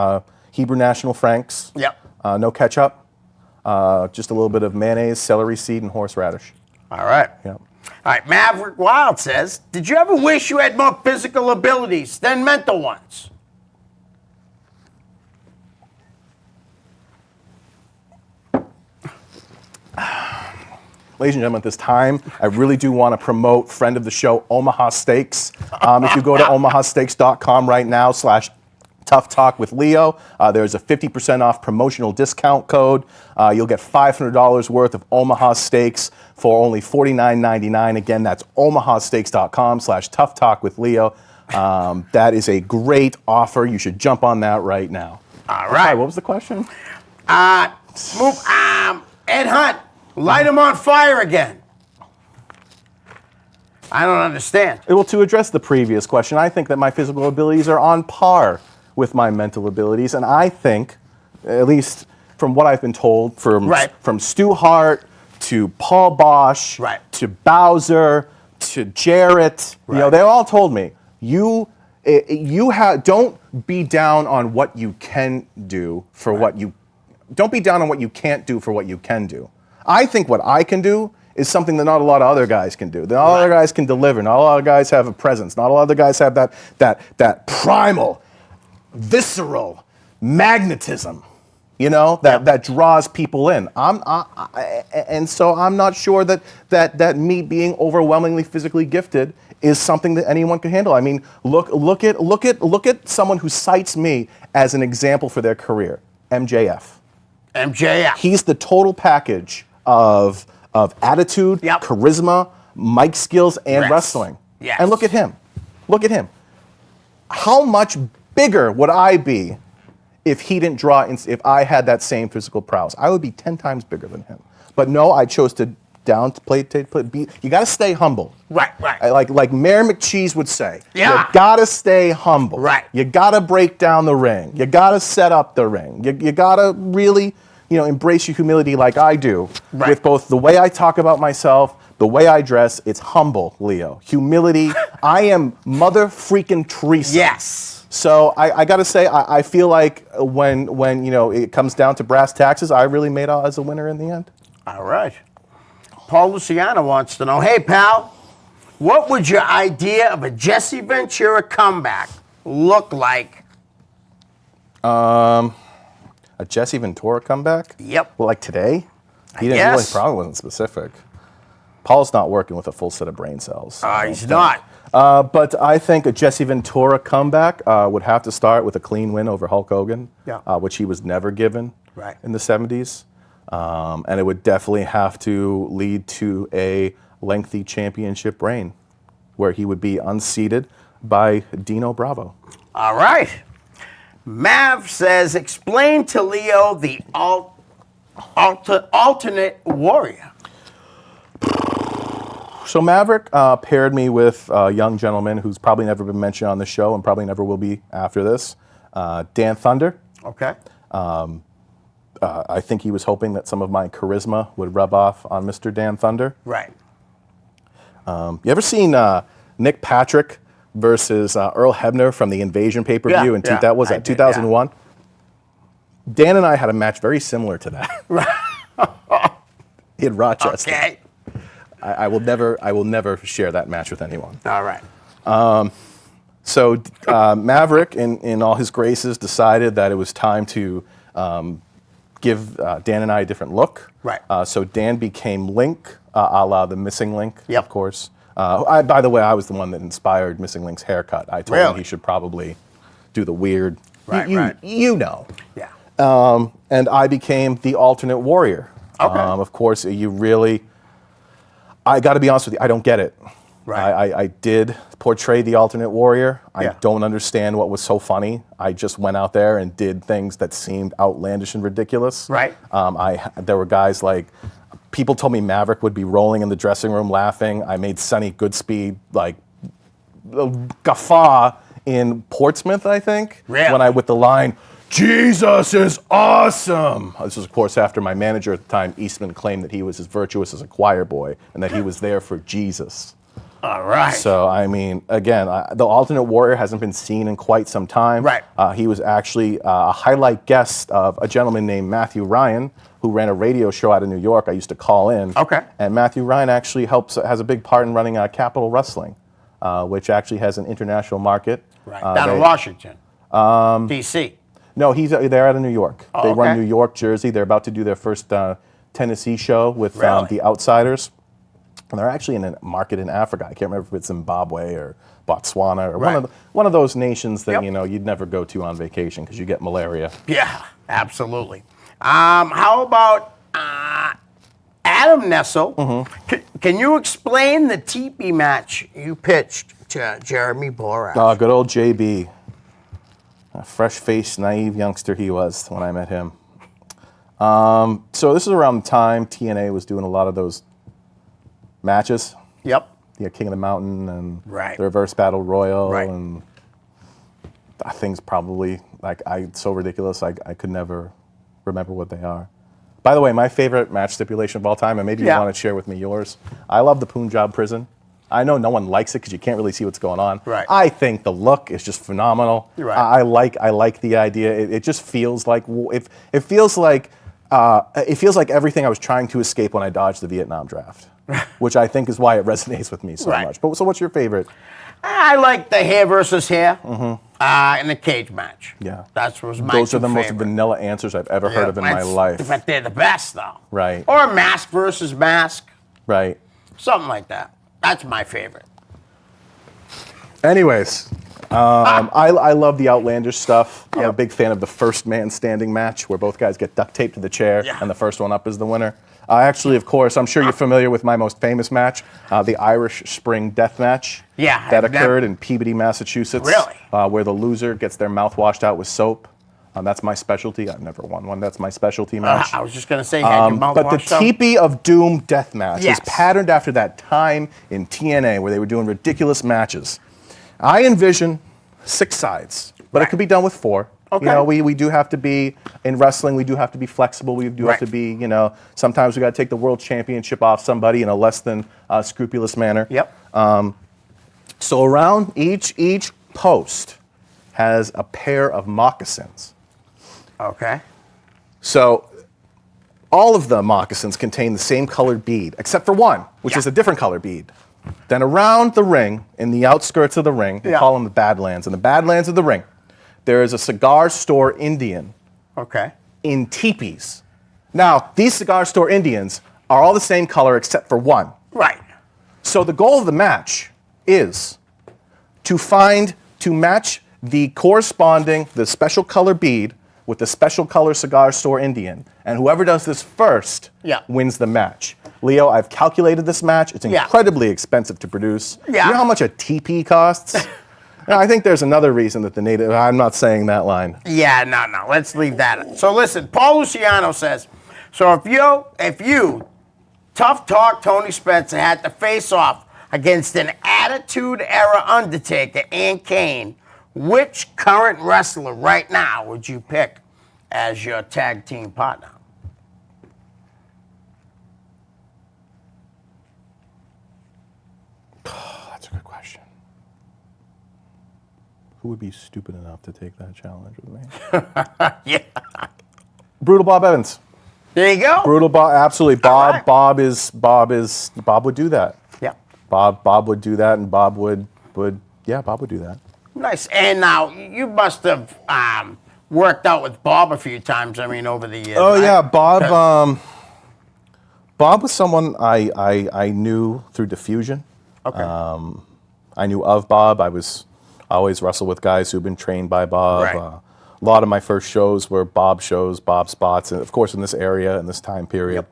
Hebrew National Franks. Yep. No ketchup. Just a little bit of mayonnaise, celery seed, and horseradish. All right. Yep. All right. Maverick Wild says, did you ever wish you had more physical abilities than mental ones? Ladies and gentlemen, at this time, I really do want to promote friend of the show, Omaha Steaks. If you go to omahasteaks.com right now /Tough Talk with Leo, there's a 50% off promotional discount code. You'll get $500 worth of Omaha Steaks for only $49.99. Again, that's omahasteaks.com /Tough Talk with Leo. That is a great offer. You should jump on that right now. All right. What was the question? Ed Hunt, light him on fire again. I don't understand. Well, to address the previous question, I think that my physical abilities are on par with my mental abilities, and I think, at least from what I've been told, from Stu Hart to Paul Bosch to Bowser to Jarrett, they all told me, don't be down on what you can do for what you. Don't be down on what you can't do for what you can do. I think what I can do is something that not a lot of other guys can do. Not a lot of other guys can deliver. Not a lot of guys have a presence. Not a lot of other guys have that primal, visceral magnetism, that draws people in. And so I'm not sure that me being overwhelmingly physically gifted is something that anyone can handle. I mean, look at someone who cites me as an example for their career, MJF. He's the total package of attitude, charisma, mic skills, and wrestling. Yes. And look at him. How much bigger would I be if he didn't if I had that same physical prowess? I would be 10 times bigger than him. But no, I chose to downplay. You got to stay humble. Right. Like Mayor McCheese would say. Yeah. You got to stay humble. Right. You got to break down the ring. You got to set up the ring. You got to really, embrace your humility like I do. Right. With both the way I talk about myself, the way I dress. It's humble, Leo. Humility. I am Mother freaking Teresa. Yes. So I got to say, I feel like when it comes down to brass taxes, I really made out as a winner in the end. All right. Paul Luciano wants to know, hey, pal, what would your idea of a Jesse Ventura comeback look like? A Jesse Ventura comeback? Yep. Well, like today? He I didn't guess. really, probably wasn't specific. Paul's not working with a full set of brain cells. He's not. But I think a Jesse Ventura comeback would have to start with a clean win over Hulk Hogan, which he was never given in the 70s. And it would definitely have to lead to a lengthy championship reign where he would be unseated by Dino Bravo. All right. Mav says, explain to Leo the alternate warrior. So Maverick paired me with a young gentleman who's probably never been mentioned on the show and probably never will be after this, Dan Thunder. Okay. I think he was hoping that some of my charisma would rub off on Mr. Dan Thunder. Right. You ever seen Nick Patrick versus Earl Hebner from the Invasion pay-per-view in 2001? Dan and I had a match very similar to that. In Rochester. Okay. I will never share that match with anyone. All right. So Maverick, in all his graces, decided that it was time to give Dan and I a different look. Right. So Dan became Link, a la the Missing Link, Yep. of course. By the way, I was the one that inspired Missing Link's haircut. I told him he should probably do the weird, Right. you know. Yeah. And I became the alternate warrior. Okay. Of course, I got to be honest with you, I don't get it. Right. I did portray the alternate warrior. I Yeah. don't understand what was so funny. I just went out there and did things that seemed outlandish and ridiculous. Right. There were guys like, people told me Maverick would be rolling in the dressing room laughing. I made Sonny Goodspeed like guffaw in Portsmouth, I think. Really? With the line, Jesus is awesome. This was, of course, after my manager at the time, Eastman, claimed that he was as virtuous as a choir boy and that he was there for Jesus. All right. So, I mean, again, the alternate warrior hasn't been seen in quite some time. Right. He was actually a highlight guest of a gentleman named Matthew Ryan, who ran a radio show out of New York. I used to call in. Okay. And Matthew Ryan actually has a big part in running Capital Wrestling, which actually has an international market. Right. Down in Washington. D.C. No, they're out of New York. Oh, they run okay. New York, Jersey. They're about to do their first Tennessee show with Really? the Outsiders. And they're actually in a market in Africa. I can't remember if it's Zimbabwe or Botswana or Right. one of those nations that Yep. you'd never go to on vacation because you get malaria. Yeah, absolutely. How about Adam Nessel? Can you explain the teepee match you pitched to Jeremy Borash? Oh, good old JB. A fresh-faced, naive youngster he was when I met him. So this is around the time TNA was doing a lot of those matches. Yep. King of the Mountain and Right. the Reverse Battle Royal Right. and things probably so ridiculous I could never remember what they are. By the way, my favorite match stipulation of all time, and maybe you Yeah. want to share with me yours. I love the Punjab prison. I know no one likes it because you can't really see what's going on. Right. I think the look is just phenomenal. You're right. I like the idea. It just feels like it feels like everything I was trying to escape when I dodged the Vietnam draft, which I think is why it resonates with me so Right. much. But so, what's your favorite? I like the hair versus hair in the cage match. Yeah. That was my Those are the two most favorite. vanilla answers I've ever heard of in my That's- life. But they're the best, though. Right. Or mask versus mask. Right. Something like that. That's my favorite. Anyways, I love the outlandish stuff. I'm a Yep. big fan of the first man standing match where both guys get duct taped to the chair Yeah. and the first one up is the winner. Actually, of course, I'm sure you're familiar with my most famous match, the Irish Spring Death Match. Yeah, That I've never- occurred in Peabody, Massachusetts. Really? Where the loser gets their mouth washed out with soap. That's my specialty. I've never won one. That's my specialty match. I was just going to say, had your mouth But the washed out? Teepee of Doom death match Yes. is patterned after that time in TNA where they were doing ridiculous matches. I envision 6 sides, but Right. it could be done with 4. Okay. We do have to be, in wrestling, we do have to be flexible. We do Right. have to be, sometimes we got to take the world championship off somebody in a less than scrupulous manner. Yep. So around each post has a pair of moccasins. Okay. So all of the moccasins contain the same colored bead, except for one, which Yeah. is a different color bead. Then around the ring, in the outskirts of the ring, we Yeah. call them the Badlands. In the Badlands of the ring, there is a cigar store Indian Okay. in teepees. Now, these cigar store Indians are all the same color except for one. Right. So the goal of the match is to match the special color bead with the special color cigar store Indian. And whoever does this first Yeah. wins the match. Leo, I've calculated this match. It's Yeah. incredibly expensive to produce. Yeah. You know how much a TP costs? Now, I think there's another reason that the native, I'm not saying that line. Yeah, no. Let's leave that. So listen, Paul Luciano says, so if you, Tough Talk Tony Spencer, had to face off against an Attitude Era Undertaker and Kane, which current wrestler right now would you pick as your tag team partner? That's a good question. Who would be stupid enough to take that challenge with me? Yeah. Brutal Bob Evans. There you go. Brutal Bob, absolutely. All right. Bob would do that. Yeah. Bob would do that, and Bob would do that. Nice. And now you must have worked out with Bob a few times. I mean, over the years. Oh right? yeah, Bob. Bob was someone I knew through diffusion. Okay. I knew of Bob. I always wrestled with guys who've been trained by Bob. Right. A lot of my first shows were Bob shows, Bob spots, and of course in this area, in this time period. Yep.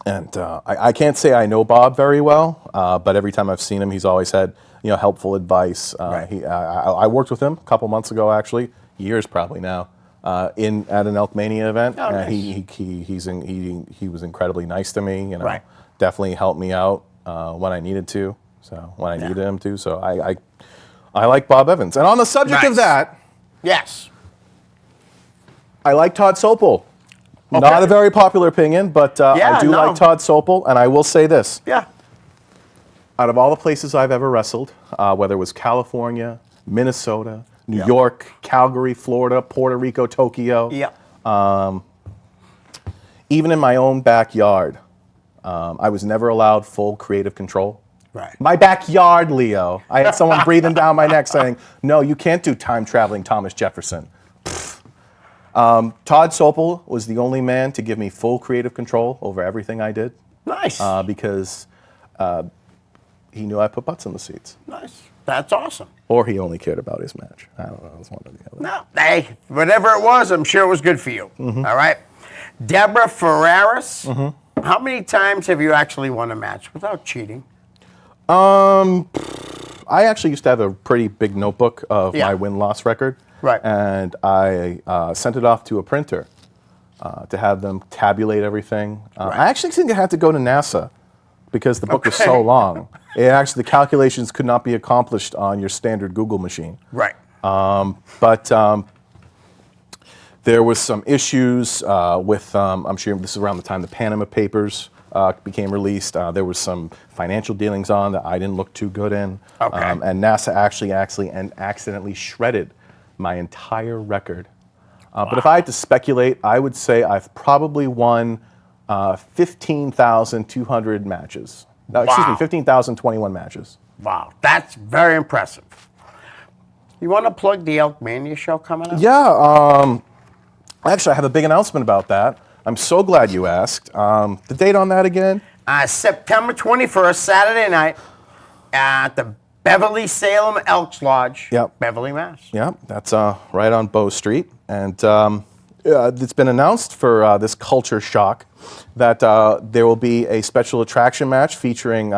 And I can't say I know Bob very well, but every time I've seen him, he's always had helpful advice. Right. I worked with him a couple months ago, actually, years probably now, at an Elkmania event. Oh, nice. He was incredibly nice to me. Right. Definitely helped me out when I needed to. So when I needed him to. So I like Bob Evans. And on the subject of Nice. that, Yes. I like Todd Sopel. Okay. Not a very popular opinion, but Yeah, I do no. like Todd Sopel, and I will say this. Yeah. Out of all the places I've ever wrestled, whether it was California, Minnesota, New York, Calgary, Florida, Puerto Rico, Tokyo, Yeah. even in my own backyard, I was never allowed full creative control. Right. My backyard, Leo. I had someone breathing down my neck saying, no, you can't do time-traveling Thomas Jefferson. Todd Sopel was the only man to give me full creative control over everything I did Nice. because he knew I put butts in the seats. Nice. That's awesome. Or he only cared about his match. I don't know. It's one or the other. No, hey, whatever it was, I'm sure it was good for you. Mm-hmm. All right. Deborah Ferraris, how many times have you actually won a match without cheating? I actually used to have a pretty big notebook of Yeah. my win-loss record. Right. And I sent it off to a printer to have them tabulate everything. Right. I actually think I had to go to NASA because the book was Okay. so long. The calculations could not be accomplished on your standard Google machine. Right. But there was some issues with, I'm sure this is around the time the Panama Papers became released. There was some financial dealings on that I didn't look too good in. Okay. And NASA actually accidentally shredded my entire record. But if I had to speculate, I would say I've probably won 15,200 matches. No, excuse me, Wow. 15,021 matches. Wow. That's very impressive. You want to plug the Elkmania show coming up? Yeah, actually, I have a big announcement about that. I'm so glad you asked. The date on that again? September 21st, Saturday night, at the Beverly Salem Elks Lodge, Yep. Beverly, Mass. Yeah, that's right on Bow Street. And it's been announced for this culture shock that there will be a special attraction match featuring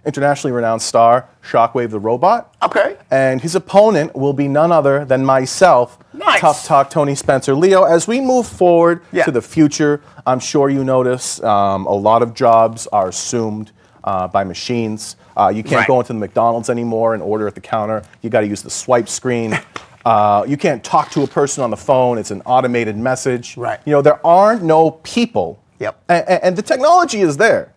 internationally renowned star Shockwave the Robot. Okay. And his opponent will be none other than myself, Nice. Tough Talk Tony Spencer. Leo, as we move forward Yeah. to the future, I'm sure you notice a lot of jobs are assumed by machines. You can't Right. go into the McDonald's anymore and order at the counter. You got to use the swipe screen. You can't talk to a person on the phone. It's an automated message. Right. There are no people. Yep. And the technology is there.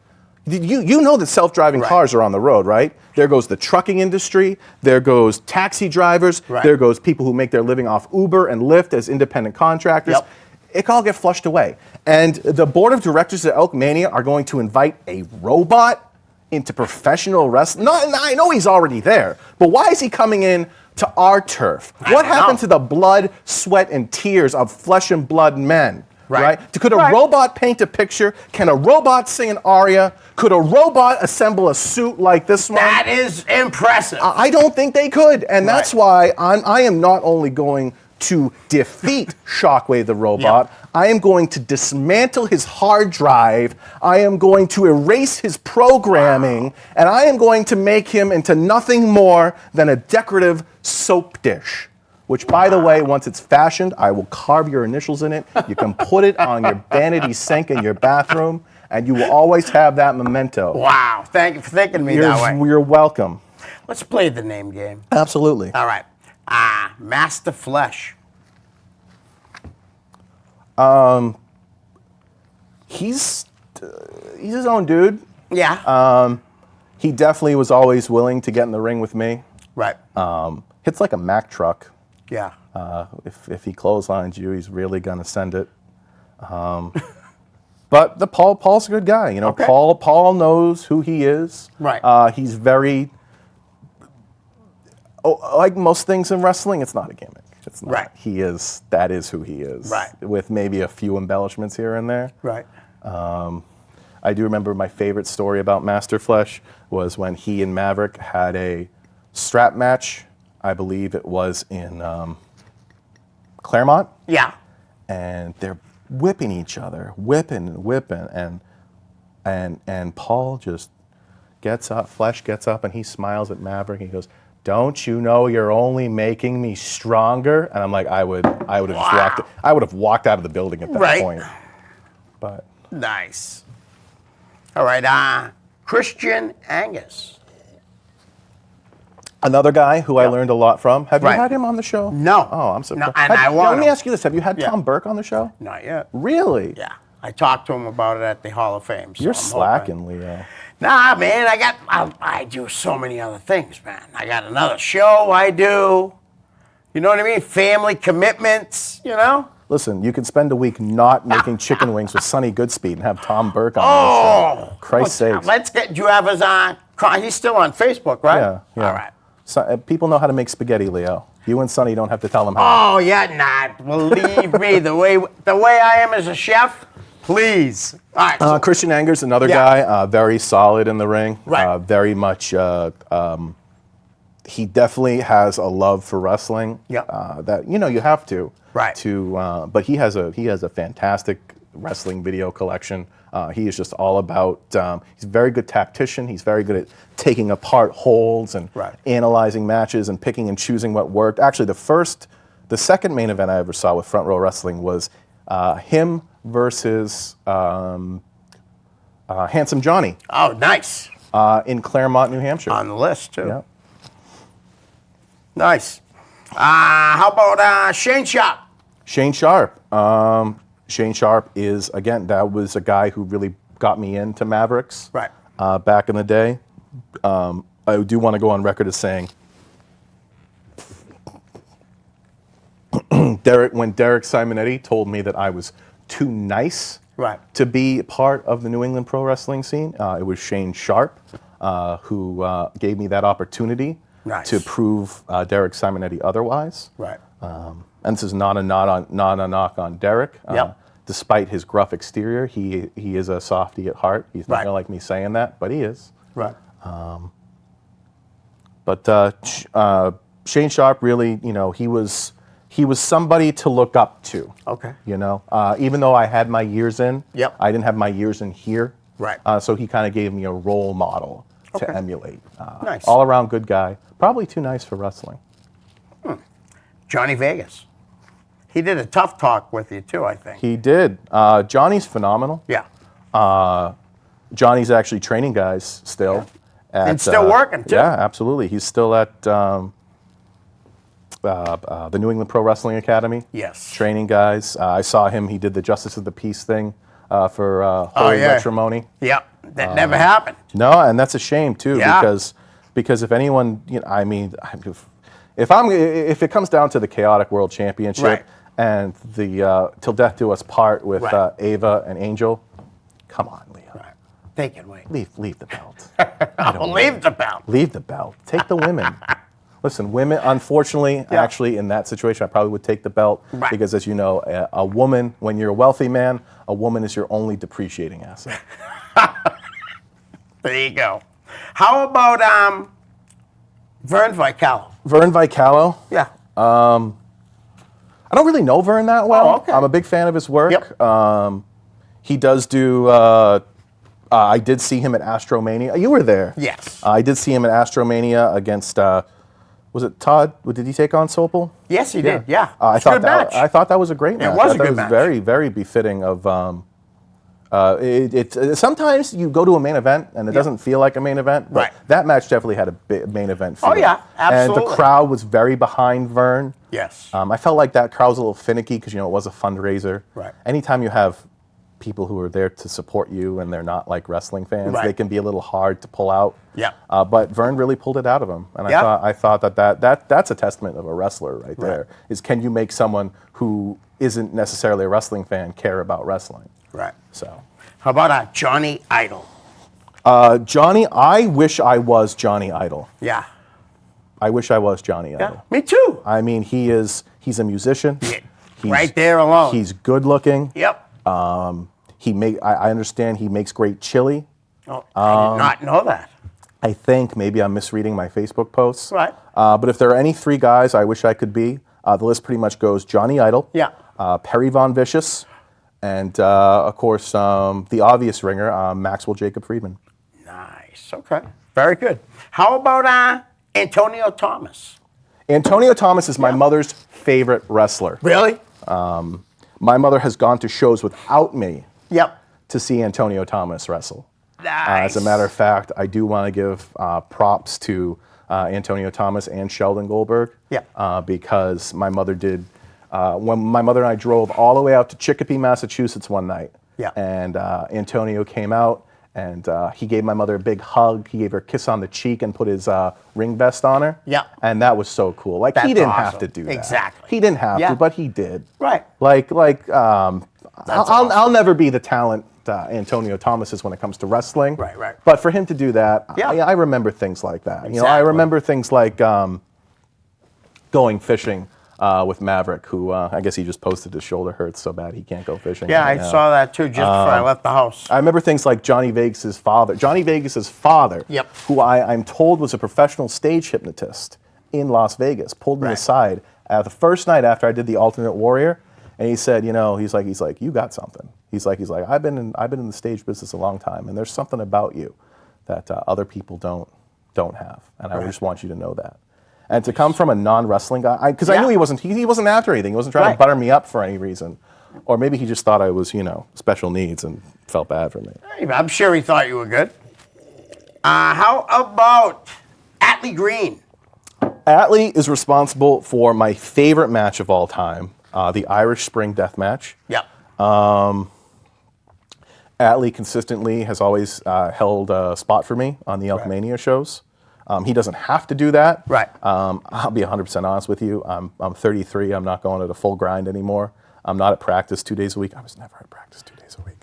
You know that self-driving Right. cars are on the road, right? There goes the trucking industry. There goes taxi drivers. Right. There goes people who make their living off Uber and Lyft as independent contractors. Yep. It can all get flushed away. And the board of directors at Elkmania are going to invite a robot into professional wrestling. No, I know he's already there, but why is he coming in to our turf? What don't happened know. to the blood, sweat, and tears of flesh and blood men? Right. Could a Right. robot paint a picture? Can a robot sing an aria? Could a robot assemble a suit like this one? That is impressive. I don't think they could, and that's Right. why I am not only going to defeat Shockwave the Robot, I am going to dismantle his hard drive, I am going to erase his programming, and I am going to make him into nothing more than a decorative soap dish. Which, by the way, once it's fashioned, I will carve your initials in it. You can put it on your vanity sink in your bathroom, and you will always have that memento. Wow. Thank you for thinking of me that way. You're welcome. Let's play the name game. Absolutely. All right. Master Flesh. He's his own dude. Yeah. He definitely was always willing to get in the ring with me. right. Hits like a Mack truck. Yeah. If he clotheslines you, he's really gonna send it. But Paul's a good guy. Okay. Paul knows who he is. Right. He's very like most things in wrestling. It's not a gimmick. It's not. Right. That is who he is. Right. With maybe a few embellishments here and there. Right. I do remember my favorite story about Master Flesh was when he and Maverick had a strap match. I believe it was in Claremont, Yeah. and they're whipping each other, whipping and whipping. And And Paul just gets up, Flesh gets up, and he smiles at Maverick. He goes, "Don't you know you're only making me stronger?" And I'm like, I would have walked out of the building at that Right. point. But Nice. All right, Christian Angus. another guy who I learned a lot from. Have you Right. had him on the show? No. Oh, I'm surprised. No, and I want Let me him. ask you this: have you had Yeah. Tom Burke on the show? Not yet. Really? Yeah. I talked to him about it at the Hall of Fame. So You're I'm hoping. slacking, Leo. Nah, man, I do so many other things, man. I got another show I do. You know what I mean? Family commitments, you know? Listen, you can spend a week not making chicken wings with Sonny Goodspeed and have Tom Burke on the Oh, show. Christ's sakes. Let's get, do you have his he's still on Facebook, right? Yeah. All right. So, people know how to make spaghetti, Leo. You and Sonny don't have to tell them how. Oh, yeah, nah, believe me, the way I am as a chef, please. All right. So, Christian Anger's another Yeah. guy, very solid in the ring. Right. Very much, he definitely has a love for wrestling. Yep. That, you have to. Right. But he has a fantastic wrestling video collection. He is just all about, he's a very good tactician. He's very good at taking apart holds and Right. analyzing matches and picking and choosing what worked. Actually, the second main event I ever saw with Front Row Wrestling was him versus Handsome Johnny oh, nice. in Claremont, New Hampshire. On the list, too. Yeah. Nice. How about Shane Sharp? Shane Sharp. Shane Sharp is, again, that was a guy who really got me into Mavericks Right. back in the day. I do want to go on record as saying when Derek Simonetti told me that I was too nice Right. to be part of the New England pro wrestling scene, it was Shane Sharp who gave me that opportunity Nice. to prove Derek Simonetti otherwise. Right. And this is not a knock on Derek. Yep. Despite his gruff exterior, he is a softie at heart. He's not Right. going to like me saying that, but he is. Right. But Shane Sharp really, he was somebody to look up to. Okay. Even though I had my years in, Yep. I didn't have my years in here. Right. So he kind of gave me a role model Okay. to emulate. Nice. All around good guy. Probably too nice for wrestling. Johnny Vegas. He did a tough talk with you, too, I think. He did. Johnny's phenomenal. Yeah. Johnny's actually training guys still. And still working, too. Yeah, absolutely. He's still at the New England Pro Wrestling Academy. Yes. Training guys. I saw him. He did the Justice of the Peace thing for Holy yeah. Matrimony. Yep. That never happened. No, and that's a shame too, Yeah. because if anyone, if it comes down to the Chaotic World Championship Right. and the Till Death Do Us Part with Right. Ava and Angel, come on, Leo, Right. Take it away. leave the belt, I'll leave the belt. leave the belt, take the women. Listen, women. Unfortunately, Yeah. actually, in that situation, I probably would take the belt Right. because, as you know, a woman, when you're a wealthy man, a woman is your only depreciating asset. There you go. How about Vern Vicalo? Vern Vicalo. Yeah. I don't really know Vern that well. Oh, okay. I'm a big fan of his work. Yep. He does do. I did see him at Astromania. You were there. Yes. I did see him at Astromania against. Was it Todd? Did he take on Sopel? Yes, he did. Yeah. I It's a thought good that. match. I thought that was a great match. was I a thought good it match. Very, very befitting of. Sometimes you go to a main event and it doesn't feel like a main event. But Right. that match definitely had a main event feel. Oh, yeah, And absolutely. the crowd was very behind Vern. Yes. I felt like that crowd was a little finicky because it was a fundraiser. Right. Anytime you have people who are there to support you and they're not like wrestling fans, Right. they can be a little hard to pull out. Yep. But Vern really pulled it out of him, and Yeah. I thought that's a testament of a wrestler right there. Is can you make someone who isn't necessarily a wrestling fan care about wrestling? Right. So. How about Johnny Idol? Johnny, I wish I was Johnny Idol. Yeah. I wish I was Johnny Yeah. Idol. Me too. I mean, he's a musician. Yeah. He's- Right there alone. He's good looking. Yep. I understand he makes great chili. Oh, I did not know that. I think maybe I'm misreading my Facebook posts. Right. But if there are any three guys I wish I could be, the list pretty much goes Johnny Idol, Yeah. Perry Von Vicious, and of course, the obvious ringer, Maxwell Jacob Friedman. Nice. Okay. Very good. How about Antonio Thomas? Antonio Thomas is my mother's favorite wrestler. Really? My mother has gone to shows without me Yep. to see Antonio Thomas wrestle. Nice. As a matter of fact, I do want to give props to Antonio Thomas and Sheldon Goldberg. Yeah. Because my mother did, when my mother and I drove all the way out to Chicopee, Massachusetts one night. Yeah. And Antonio came out and he gave my mother a big hug. He gave her a kiss on the cheek and put his ring vest on her. Yeah. And that was so cool. Like, That's he didn't awesome. have to do that. Exactly. He didn't have Yeah. to, but he did. Right. I'll never be the talent Antonio Thomas is when it comes to wrestling. Right, right. But for him to do that, Yeah. I remember things like that. You know, I Exactly. remember things like going fishing with Maverick, who I guess he just posted his shoulder hurts so bad he can't go fishing. Yeah, right I now. saw that too just before I left the house. I remember things like Johnny Vegas's father. Johnny Vegas's father, Yep. who I'm told was a professional stage hypnotist in Las Vegas, pulled me Right. aside the first night after I did the Alternate Warrior, and he said, you know, he's like, you got something. He's like, I've been in the stage business a long time, and there's something about you that other people don't have, and I just want you to know that. And to come from a non-wrestling guy, because I Yeah. knew he wasn't after anything. He wasn't trying Right. to butter me up for any reason. Or maybe he just thought I was, you know, special needs and felt bad for me. I'm sure he thought you were good. How about Atlee Green? Atlee is responsible for my favorite match of all time, the Irish Spring Death Match. Yep. Atlee consistently has always held a spot for me on the Elkmania shows. He doesn't have to do that. Right. I'll be 100% honest with you. I'm 33. I'm not going at a full grind anymore. I'm not at practice 2 days a week. I was never at practice 2 days a week.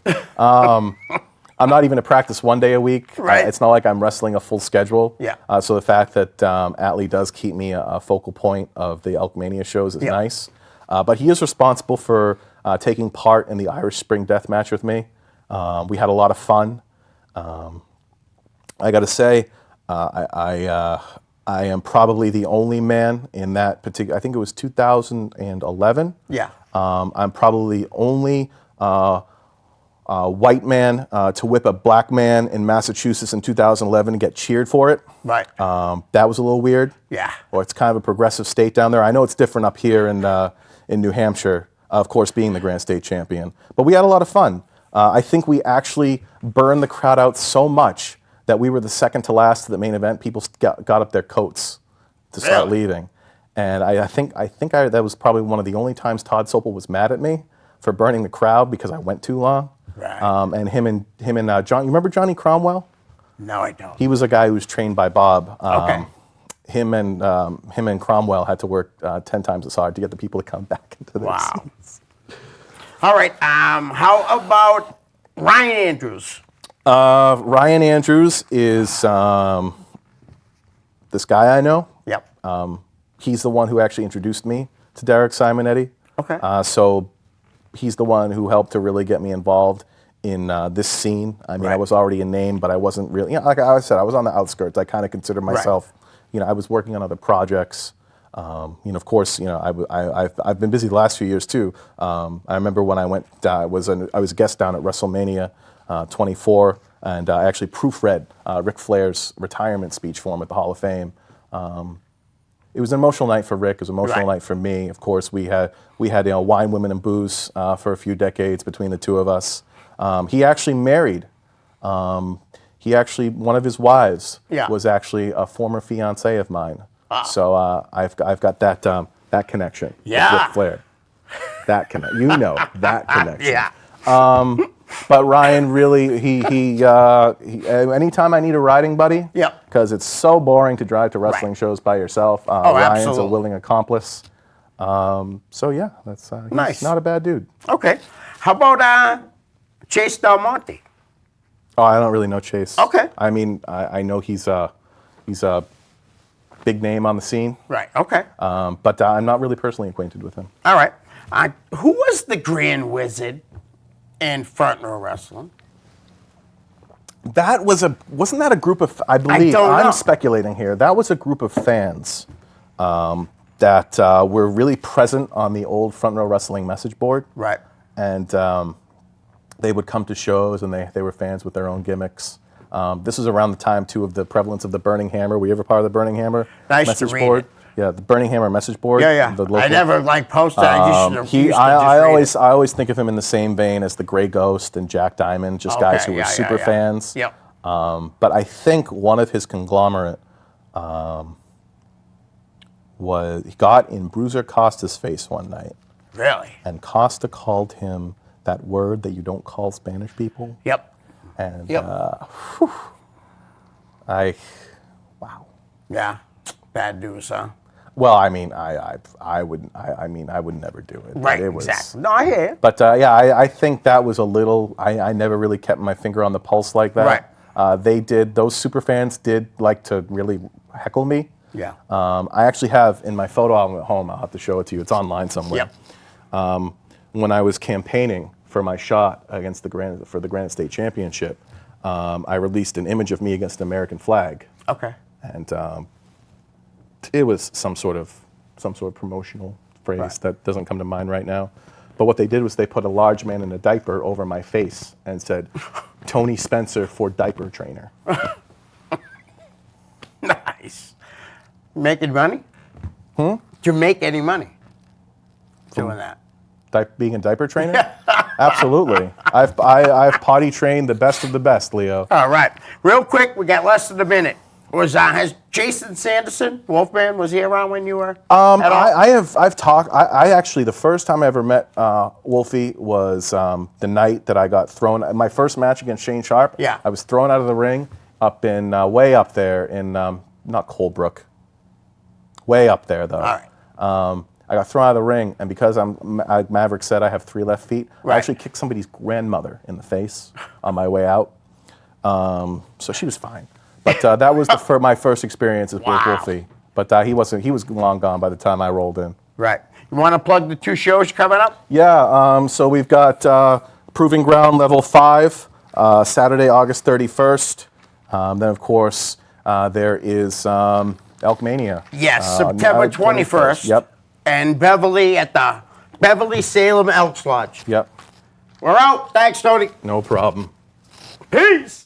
I'm not even at practice 1 day a week. Right. It's not like I'm wrestling a full schedule. Yeah. So the fact that Atlee does keep me a focal point of the Elkmania shows is Yeah. nice. But he is responsible for taking part in the Irish Spring Death Match with me. We had a lot of fun. I got to say, I am probably the only man in that particular. I think it was 2011. Yeah. I'm probably the only white man to whip a black man in Massachusetts in 2011 and get cheered for it. Right. That was a little weird. Yeah. Or it's kind of a progressive state down there. I know it's different up here in New Hampshire, of course, being the Grand State champion. But we had a lot of fun. I think we actually burned the crowd out so much that we were the second to last to the main event. People got up their coats to start Really? leaving. And I think that was probably one of the only times Todd Sopel was mad at me for burning the crowd because I went too long. Right. And him and John, you remember Johnny Cromwell? No, I don't. He was a guy who was trained by Bob. Okay. Him and Cromwell had to work 10 times as hard to get the people to come back into their Wow. seats. All right. How about Ryan Andrews? Ryan Andrews is this guy I know. Yep. He's the one who actually introduced me to Derek Simonetti. Okay. So he's the one who helped to really get me involved in this scene. I mean, I Right. was already a name, but I wasn't really, you know, like I said, I was on the outskirts. I kind of consider myself, you know, I was working on other projects. You know, of course, you know, I've been busy the last few years too. I remember when I went, I was a guest down at WrestleMania 24, and I actually proofread Ric Flair's retirement speech for him at the Hall of Fame. It was an emotional night for Rick. It was an emotional Right. night for me. Of course, we had you know, wine, women, and booze for a few decades between the two of us. He actually married. One of his wives Yeah. was actually a former fiance of mine. So I've got that connection Yeah. with Ric Flair. That connection, you know, that connection. Yeah. But Ryan really, he anytime I need a riding buddy, Yep. because it's so boring to drive to wrestling Right. shows by yourself. Ryan's absolutely. a willing accomplice. So yeah, that's he's Nice. not a bad dude. Okay. How about Chase Del Monte? Oh, I don't really know Chase. Okay. I mean, I know he's a big name on the scene, Right. Okay. but I'm not really personally acquainted with him. All right. Who was the Grand Wizard in Front Row Wrestling? Wasn't that a group of, I believe, don't know. I'm speculating here, that was a group of fans that were really present on the old Front Row Wrestling message board. Right. And they would come to shows, and they were fans with their own gimmicks. This was around the time, too, of the prevalence of the Burning Hammer. Were you ever part of the Burning Hammer Nice to message read board? it. Yeah, the Burning Hammer message board. Yeah. The local, I never posted. I used to just I read it. always think of him in the same vein as the Gray Ghost and Jack Diamond, just guys Okay, who were yeah, super yeah. fans. Yep. But I think one of his conglomerate he got in Bruiser Costa's face one night, Really? and Costa called him that word that you don't call Spanish people. Yep. And Yep. wow. Yeah. Bad news, huh? Well, I mean, I would never do it. but Right. It was, Exactly. No, I hear you. But I think that was a little. I never really kept my finger on the pulse like that. Right. Those super fans did like to really heckle me. Yeah. I actually have in my photo album at home. I'll have to show it to you. It's online somewhere. Yep. When I was campaigning for my shot against the Granite State Championship, I released an image of me against an American flag, Okay. and it was some sort of promotional phrase Right. that doesn't come to mind right now. But what they did was they put a large man in a diaper over my face and said, "Tony Spencer for diaper trainer." Nice. Making money? Did you make any money doing that? Being a diaper trainer? Absolutely. I've potty trained the best of the best, Leo. All right. Real quick, we got less than a minute. Has Jason Sanderson, Wolfman, was he around when you were? at all? I've talked. I actually, the first time I ever met Wolfie was the night that I got thrown. My first match against Shane Sharp. Yeah. I was thrown out of the ring up in way up there in not Colebrook. Way up there though. All right. I got thrown out of the ring, and because Maverick said I have 3 left feet, Right. I actually kicked somebody's grandmother in the face on my way out. So she was fine. But that was my first experiences with Wow. Wolfie. But he was long gone by the time I rolled in. Right. You want to plug the 2 shows coming up? Yeah, so we've got Proving Ground Level 5, Saturday, August 31st. Then, of course, there is Elkmania. Yes, September 21st. Yep, And Beverly at the Beverly Salem Elks Lodge. yep. We're out. Thanks, Tony. No problem. Peace.